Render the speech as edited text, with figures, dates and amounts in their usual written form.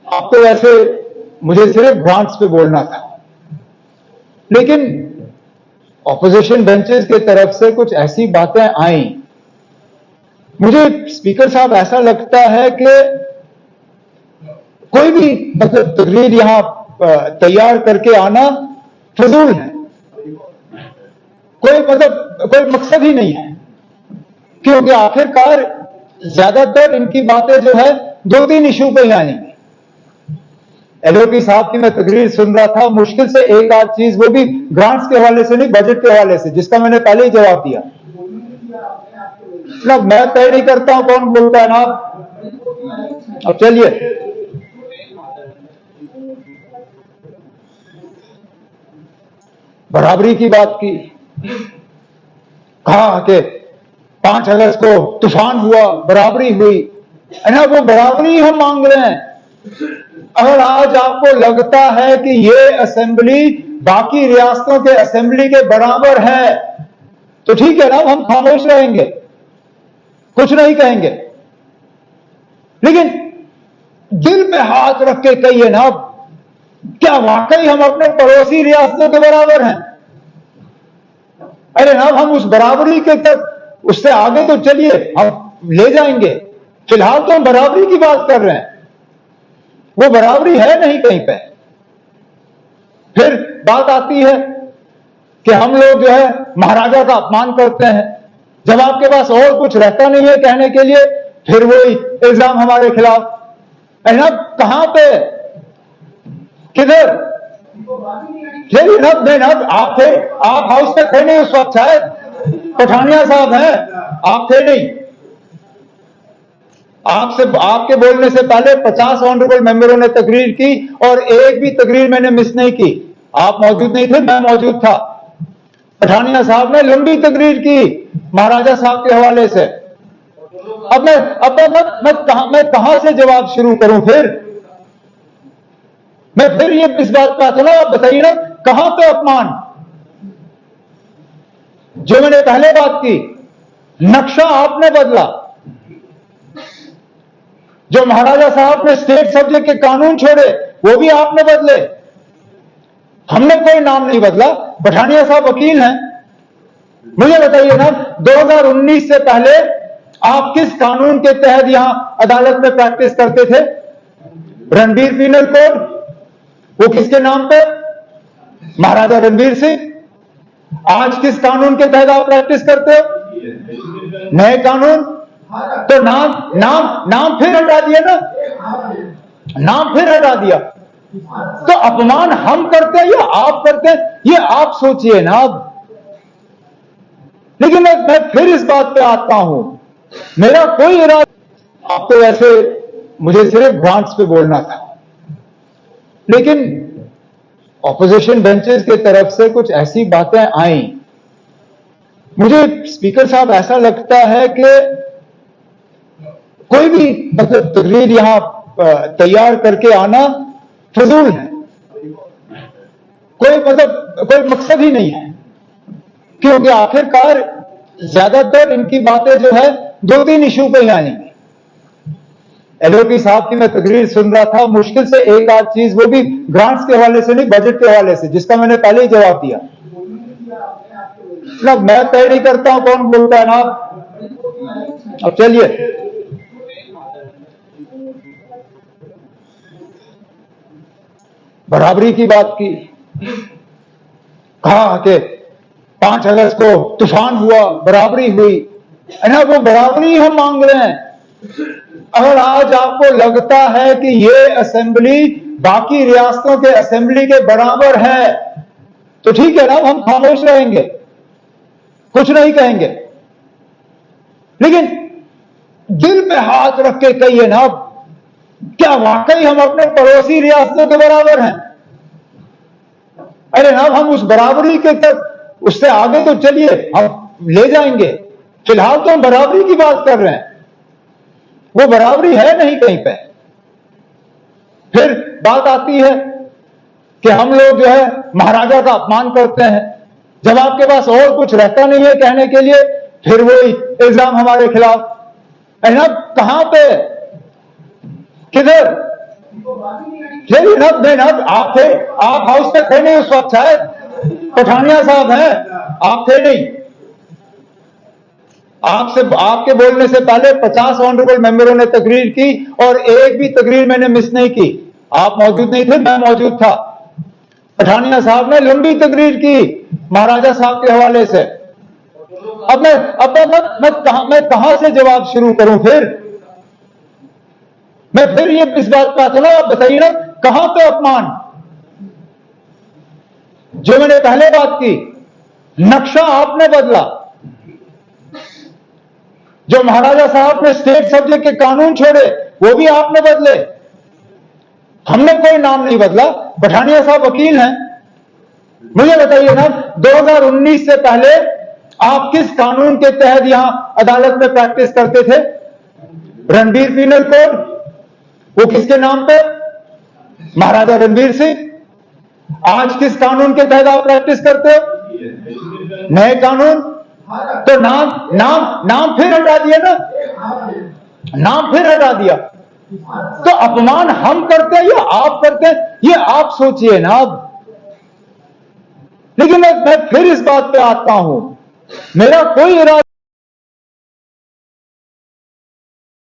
अब तो वैसे मुझे सिर्फ ग्रांट्स पे बोलना था, लेकिन ऑपोजिशन बेंचेस की तरफ से कुछ ऐसी बातें आई, मुझे स्पीकर साहब ऐसा लगता है कि कोई भी मतलब तकरीर यहां तैयार करके आना फजूल है। कोई मकसद ही नहीं है, क्योंकि आखिरकार ज्यादातर इनकी बातें जो है 2-3 इशू पे ही आएंगी। एलओपी साहब की मैं तकरीर सुन रहा था, मुश्किल से एक आध चीज, वो भी ग्रांट्स के हवाले से नहीं, बजट के हवाले से, जिसका मैंने पहले ही जवाब दिया ना। मैं तय नहीं करता हूं कौन बोलता है ना। अब चलिए, बराबरी की बात की, कहा कि 5 अगस्त को तूफान हुआ, बराबरी हुई है ना, वो बराबरी हम मांग रहे हैं। अगर आज आपको लगता है कि ये असेंबली बाकी रियासतों के असेंबली के बराबर है, तो ठीक है ना, हम खामोश रहेंगे, कुछ नहीं कहेंगे। लेकिन दिल पे हाथ रख के कहिए ना, क्या वाकई हम अपने पड़ोसी रियासतों के बराबर हैं? अरे ना, हम उस बराबरी के तक, उससे आगे तो चलिए, हम ले जाएंगे। फिलहाल तो हम बराबरी की बात कर रहे हैं, वो बराबरी है नहीं कहीं पे। फिर बात आती है कि हम लोग जो है महाराजा का अपमान करते हैं। जब आपके पास और कुछ रहता नहीं है कहने के लिए, फिर वही इल्जाम हमारे खिलाफ। ना कहां पे, किधर? आप हाउस में थे नहीं उस वक्त, शायद पठानिया साहब हैं, आप थे नहीं। आपके बोलने से पहले 50 ऑनरेबल मेंबरों ने तकरीर की, और एक भी तकरीर मैंने मिस नहीं की। आप मौजूद नहीं थे, मैं मौजूद था। पठानिया साहब ने लंबी तकरीर की महाराजा साहब के हवाले से। अब मैं कहां से जवाब शुरू करूं? मैं फिर ये इस बात पे आता ना, आप बताइए ना, कहां पे अपमान? जो मैंने पहले बात की, नक्शा आपने बदला। जो महाराजा साहब ने स्टेट सब्जेक्ट के कानून छोड़े, वो भी आपने बदले। हमने कोई नाम नहीं बदला। पठानिया साहब वकील हैं, मुझे बताइए ना, 2019 से पहले आप किस कानून के तहत यहां अदालत में प्रैक्टिस करते थे? रणबीर पीनल कोड, वो किसके नाम पे? महाराजा रणबीर सिंह। आज किस कानून के तहत आप प्रैक्टिस करते हो? नए कानून। तो नाम फिर हटा दिया ना, नाम फिर हटा दिया। तो अपमान हम करते हैं या आप करते हैं, ये आप सोचिए ना। लेकिन मैं फिर इस बात पे आता हूं, मेरा कोई इरादा, आप तो वैसे मुझे सिर्फ ग्रांट्स पे बोलना था, लेकिन ऑपोजिशन बेंचेस की तरफ से कुछ ऐसी बातें आई, मुझे स्पीकर साहब ऐसा लगता है कि कोई भी मतलब तकरीर यहां तैयार करके आना फजूल है। कोई मकसद ही नहीं है, क्योंकि आखिरकार ज्यादातर इनकी बातें जो है 2-3 इशू पे ही आएंगी। एलओपी साहब की मैं तकरीर सुन रहा था, मुश्किल से एक आध चीज, वो भी ग्रांट्स के हवाले से नहीं, बजट के हवाले से, जिसका मैंने पहले ही जवाब दिया ना। मैं तय नहीं करता हूं कौन बोलता है ना। अब चलिए, बराबरी की बात की, कहा कि 5 अगस्त को तूफान हुआ, बराबरी हुई है ना, वो बराबरी हम मांग रहे हैं। अगर आज आपको लगता है कि ये असेंबली बाकी रियासतों के असेंबली के बराबर है, तो ठीक है ना, हम खामोश रहेंगे, कुछ नहीं कहेंगे। लेकिन दिल पे हाथ रख के कहिए ना, क्या वाकई हम अपने पड़ोसी रियासतों के बराबर हैं? अरे ना, हम उस बराबरी के तक, उससे आगे तो चलिए, हम ले जाएंगे। फिलहाल तो हम बराबरी की बात कर रहे हैं, वो बराबरी है नहीं कहीं पे। फिर बात आती है कि हम लोग जो है महाराजा का अपमान करते हैं। जब आपके पास और कुछ रहता नहीं है कहने के लिए, फिर वही इल्जाम हमारे खिलाफ। है ना, कहां पे, किधर? चलिए ना, नहीं ना, आप थे, आप हाउस में थे नहीं उस वक्त, शायद पठानिया साहब हैं, आप थे नहीं। आपसे, आपके बोलने से पहले 50 ऑनरेबल मेंबरों ने तकरीर की और एक भी तकरीर मैंने मिस नहीं की। आप मौजूद नहीं थे, मैं मौजूद था। पठानिया साहब ने लंबी तकरीर की महाराजा साहब के हवाले से। अब मैं कहां से जवाब शुरू करूं फिर? मैं फिर ये इस बात पे आता ना, आप बताइए ना, कहां पे अपमान? जो मैंने पहले बात की, नक्शा आपने बदला। जो महाराजा साहब ने स्टेट सब्जेक्ट के कानून छोड़े, वो भी आपने बदले। हमने कोई नाम नहीं बदला। पठानिया साहब वकील हैं, मुझे बताइए ना, 2019 से पहले आप किस कानून के तहत यहां अदालत में प्रैक्टिस करते थे? रणबीर पीनल कोड, वो किसके नाम पे? महाराजा रणबीर सिंह। आज किस कानून के तहत आप प्रैक्टिस करते हो? नए कानून। तो नाम फिर हटा दिया ना, नाम फिर हटा दिया। तो अपमान हम करते हैं या आप करते हैं, ये आप सोचिए ना अब। लेकिन मैं फिर इस बात पे आता हूं, मेरा कोई इरादा